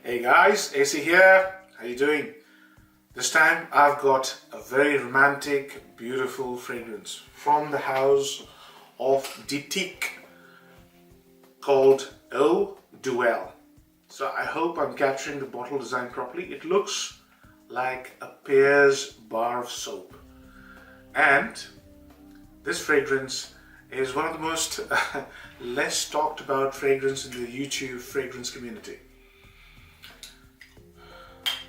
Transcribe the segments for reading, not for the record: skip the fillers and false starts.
Hey guys, AC here. How you doing? This time I've got a very romantic, beautiful fragrance from the house of Diptyque called Eau Duelle. So I hope I'm capturing the bottle design properly. It looks like a pear's bar of soap. And this fragrance is one of the most less talked about fragrance in the YouTube fragrance community.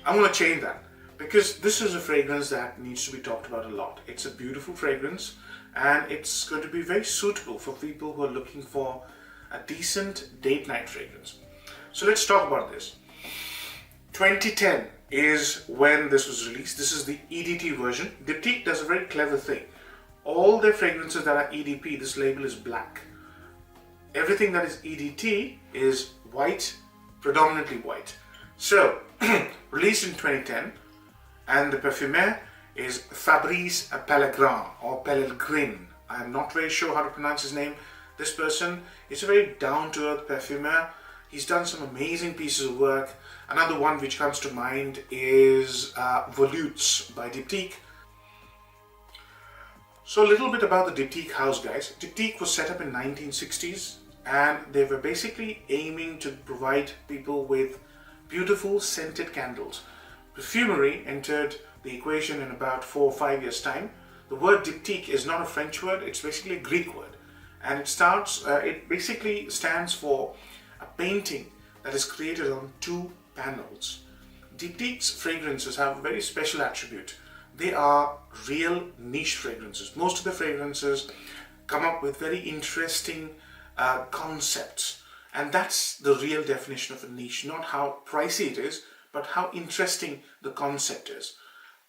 I want to change that because this is a fragrance that needs to be talked about a lot. It's a beautiful fragrance and it's going to be very suitable for people who are looking for a decent date night fragrance. So let's talk about this. 2010 is when this was released. This is the EDT version. Diptyque does a very clever thing. All their fragrances that are EDP, this label is black. Everything that is EDT is white, predominantly white. So, released in 2010, and the perfumer is Fabrice Pellegrin or Pellegrin. I'm not very sure how to pronounce his name. This person is a very down-to-earth perfumer. He's done some amazing pieces of work. Another one which comes to mind is Volutes by Diptyque. So a little bit about the Diptyque house, guys. Diptyque was set up in 1960s and they were basically aiming to provide people with beautiful scented candles. Perfumery entered the equation in about 4 or 5 years time. The word diptyque is not a French word, it's basically a Greek word. And it basically stands for a painting that is created on 2 panels. Diptyque's fragrances have a very special attribute. They are real niche fragrances. Most of the fragrances come up with very interesting concepts. And that's the real definition of a niche, not how pricey it is, but how interesting the concept is.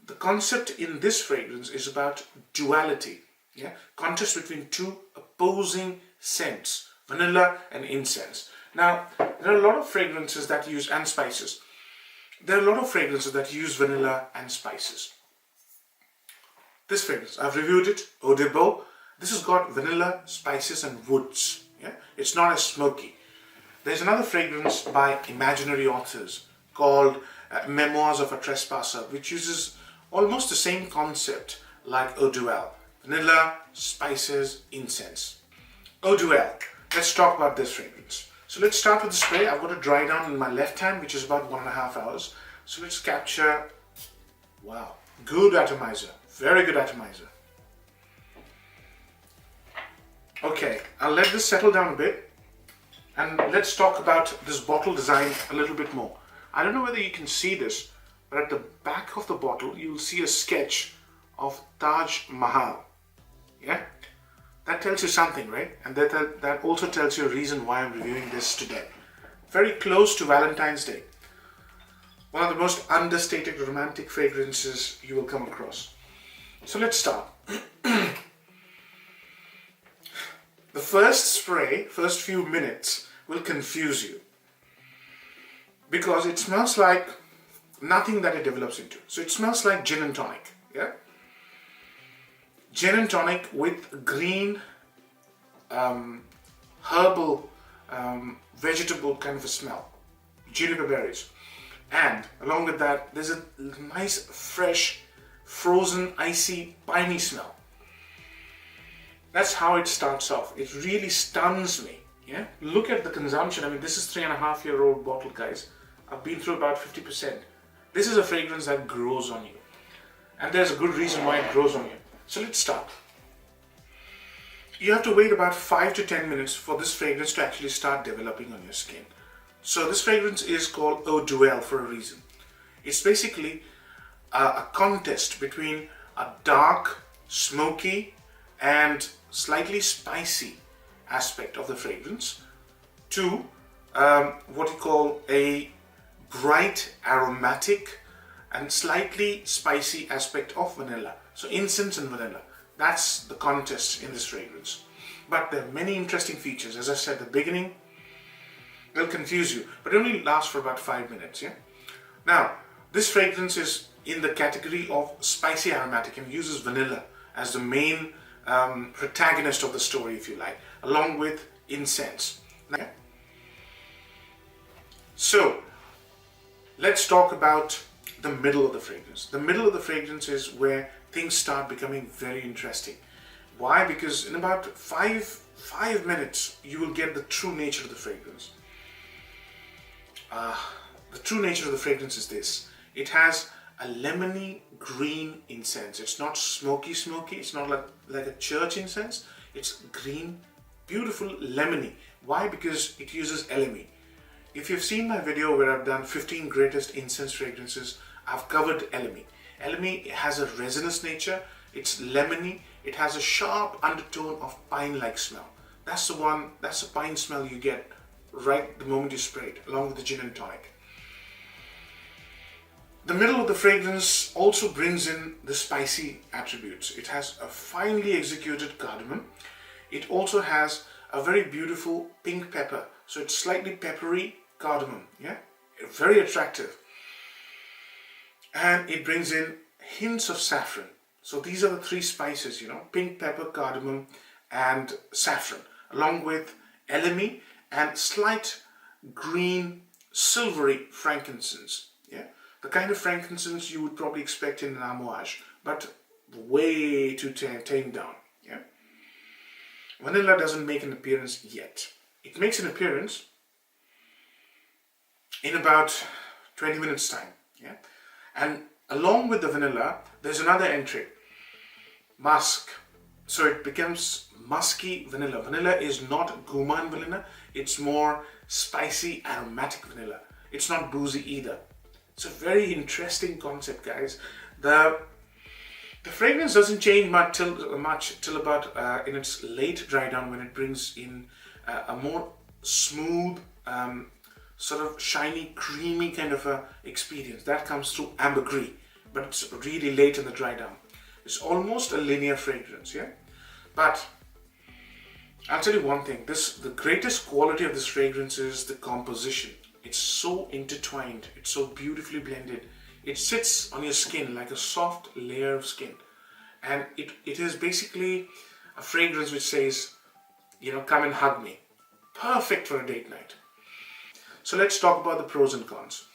The concept in this fragrance is about duality, contrast between 2 opposing scents, vanilla and incense. Now, there are a lot of fragrances that use, and spices. There are a lot of fragrances that use vanilla and spices. This fragrance, I've reviewed it, Eau Duelle. This has got vanilla, spices and woods. It's not as smoky. There's another fragrance by imaginary authors called Memoirs of a Trespasser, which uses almost the same concept like Eau Duelle. Vanilla, spices, incense. Eau Duelle. Let's talk about this fragrance. So let's start with the spray. I've got it dry down in my left hand, which is about 1.5 hours. So let's capture, wow, good atomizer, very good atomizer. Okay, I'll let this settle down a bit. And let's talk about this bottle design a little bit more. I don't know whether you can see this, but at the back of the bottle, you'll see a sketch of Taj Mahal. Yeah? That tells you something, right? And that also tells you a reason why I'm reviewing this today. Very close to Valentine's Day. One of the most understated romantic fragrances you will come across. So let's start. The first spray, first few minutes, will confuse you because it smells like nothing that it develops into. So it smells like gin and tonic, Gin and tonic with green, herbal, vegetable kind of a smell, juniper berries. And along with that, there's a nice, fresh, frozen, icy, piney smell. That's how it starts off. It really stuns me. Look at the consumption. I mean, this is 3.5-year-old bottle, guys. I've been through about 50%. This is a fragrance that grows on you. And there's a good reason why it grows on you. So let's start. You have to wait about 5 to 10 minutes for this fragrance to actually start developing on your skin. So this fragrance is called Eau Duelle for a reason. It's basically a contest between a dark, smoky, and slightly spicy aspect of the fragrance to what you call a bright, aromatic, and slightly spicy aspect of vanilla. So incense and vanilla. That's the contest in this fragrance. But there are many interesting features. As I said at the beginning, they'll confuse you, but it only lasts for about 5 minutes. Now, this fragrance is in the category of spicy aromatic and uses vanilla as the main protagonist of the story, if you like, along with incense. So Let's talk about the middle of the fragrance. The middle of the fragrance is where things start becoming very interesting. Why? Because in about five minutes, you will get the true nature of the fragrance. The true nature of the fragrance is this. It has a lemony green incense. It's not smoky. It's not like a church incense. It's green, beautiful lemony. Why? Because it uses LME. If you've seen my video where I've done 15 greatest incense fragrances, I've covered LME. LME has a resinous nature. It's lemony. It has a sharp undertone of pine-like smell. That's the pine smell you get right the moment you spray it, along with the gin and tonic. The middle of the fragrance also brings in the spicy attributes. It has a finely executed cardamom. It also has a very beautiful pink pepper. So it's slightly peppery cardamom, yeah? Very attractive. And it brings in hints of saffron. So these are the three spices, pink pepper, cardamom, and saffron, along with elemi and slight green silvery frankincense, yeah? The kind of frankincense you would probably expect in an amouage, but way too tamed down, yeah? Vanilla doesn't make an appearance yet. It makes an appearance in about 20 minutes time, yeah? And along with the vanilla, there's another entry, musk. So it becomes musky vanilla. Vanilla is not gourmand vanilla. It's more spicy, aromatic vanilla. It's not boozy either. It's a very interesting concept, guys. The fragrance doesn't change much till about in its late dry down, when it brings in a more smooth, sort of shiny, creamy kind of a experience. That comes through ambergris, but it's really late in the dry down. It's almost a linear fragrance, yeah? But I'll tell you one thing, the greatest quality of this fragrance is the composition. It's so intertwined, it's so beautifully blended. It sits on your skin like a soft layer of skin. And it is basically a fragrance which says, come and hug me. Perfect for a date night. So let's talk about the pros and cons.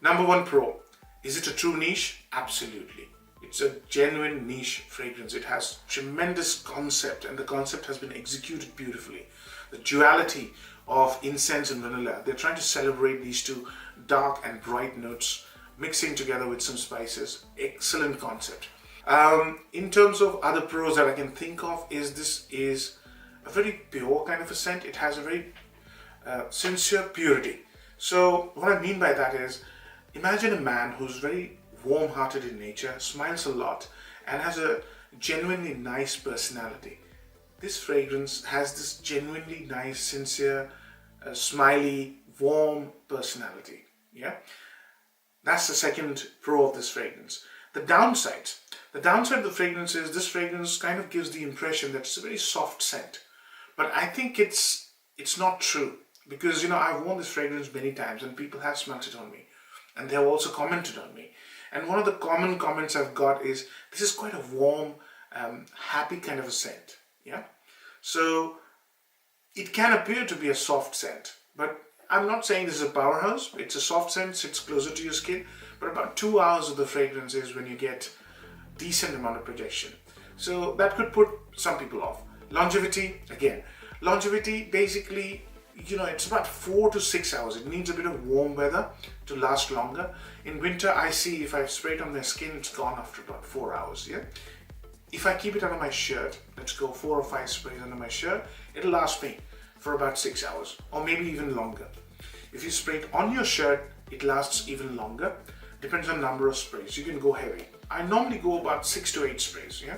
Number one pro, is it a true niche? Absolutely. It's a genuine niche fragrance. It has tremendous concept, and the concept has been executed beautifully. The duality of incense and vanilla, they're trying to celebrate these two dark and bright notes mixing together with some spices. Excellent concept. In terms of other pros that I can think of, this is a very pure kind of a scent. It has a very sincere purity. So what I mean by that is, imagine a man who's very warm-hearted in nature, smiles a lot, and has a genuinely nice personality. This fragrance has this genuinely nice, sincere, smiley, warm personality. Yeah, that's the second pro of this fragrance. The downside of the fragrance is this fragrance kind of gives the impression that it's a very soft scent, but I think it's not true, because I've worn this fragrance many times and people have smelt it on me, and they have also commented on me. And one of the common comments I've got is, this is quite a warm, happy kind of a scent. Yeah, so it can appear to be a soft scent, but I'm not saying this is a powerhouse. It's a soft scent, sits closer to your skin, but about 2 hours of the fragrance is when you get decent amount of projection. So that could put some people off. Longevity, again, basically, it's about 4 to 6 hours. It needs a bit of warm weather to last longer. In winter, I see if I spray it on their skin, it's gone after about 4 hours, yeah? If I keep it under my shirt, let's go 4 or 5 sprays under my shirt, it'll last me for about 6 hours, or maybe even longer. If you spray it on your shirt, it lasts even longer. Depends on number of sprays. You can go heavy. I normally go about 6 to 8 sprays, yeah?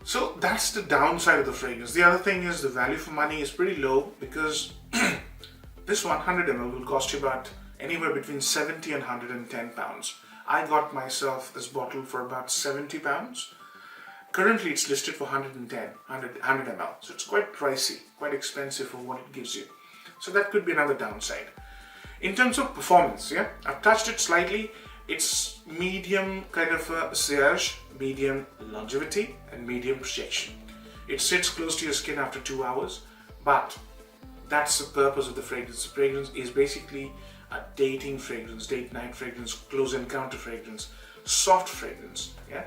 So that's the downside of the fragrance. The other thing is the value for money is pretty low, because this 100 ml will cost you about anywhere between 70 and 110 pounds. I got myself this bottle for about 70 pounds. Currently it's listed for 100 ml. So it's quite pricey, quite expensive for what it gives you. So that could be another downside. In terms of performance, yeah, I've touched it slightly. It's medium kind of a sillage, medium longevity, and medium projection. It sits close to your skin after 2 hours, but That's the purpose of the fragrance. The fragrance is basically a dating fragrance, date night fragrance, close encounter fragrance, soft fragrance. Yeah,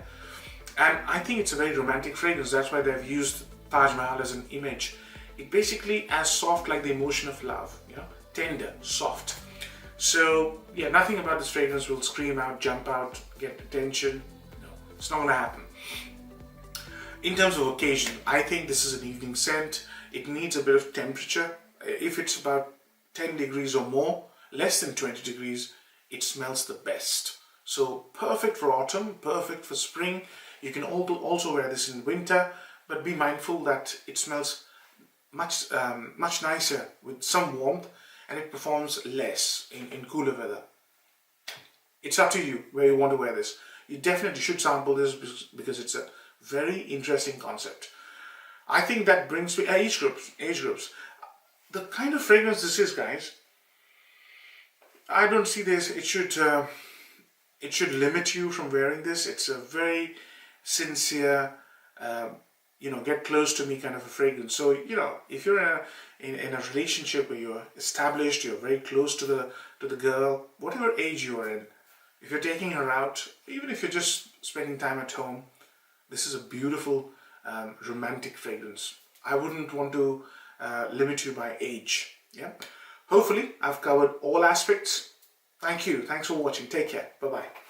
and I think it's a very romantic fragrance. That's why they've used Taj Mahal as an image. It basically as soft like the emotion of love, you know, tender, soft. So yeah, nothing about this fragrance will scream out, jump out, get attention. No, it's not going to happen. In terms of occasion, I think this is an evening scent. It needs a bit of temperature. If it's about 10 degrees or more, less than 20 degrees, it smells the best. So perfect for autumn, perfect for spring. You can also wear this in winter, but be mindful that it smells much nicer with some warmth, and it performs less in cooler weather. It's up to you where you want to wear this. You definitely should sample this because it's a very interesting concept. I think that brings me age groups. The kind of fragrance this is, guys, I don't see this. It should limit you from wearing this. It's a very sincere, get close to me kind of a fragrance. So, if you're in a relationship where you're established, you're very close to the girl, whatever age you are in, if you're taking her out, even if you're just spending time at home, this is a beautiful, romantic fragrance. I wouldn't want to limit you by age. Yeah. Hopefully, I've covered all aspects. Thank you. Thanks for watching. Take care. Bye-bye.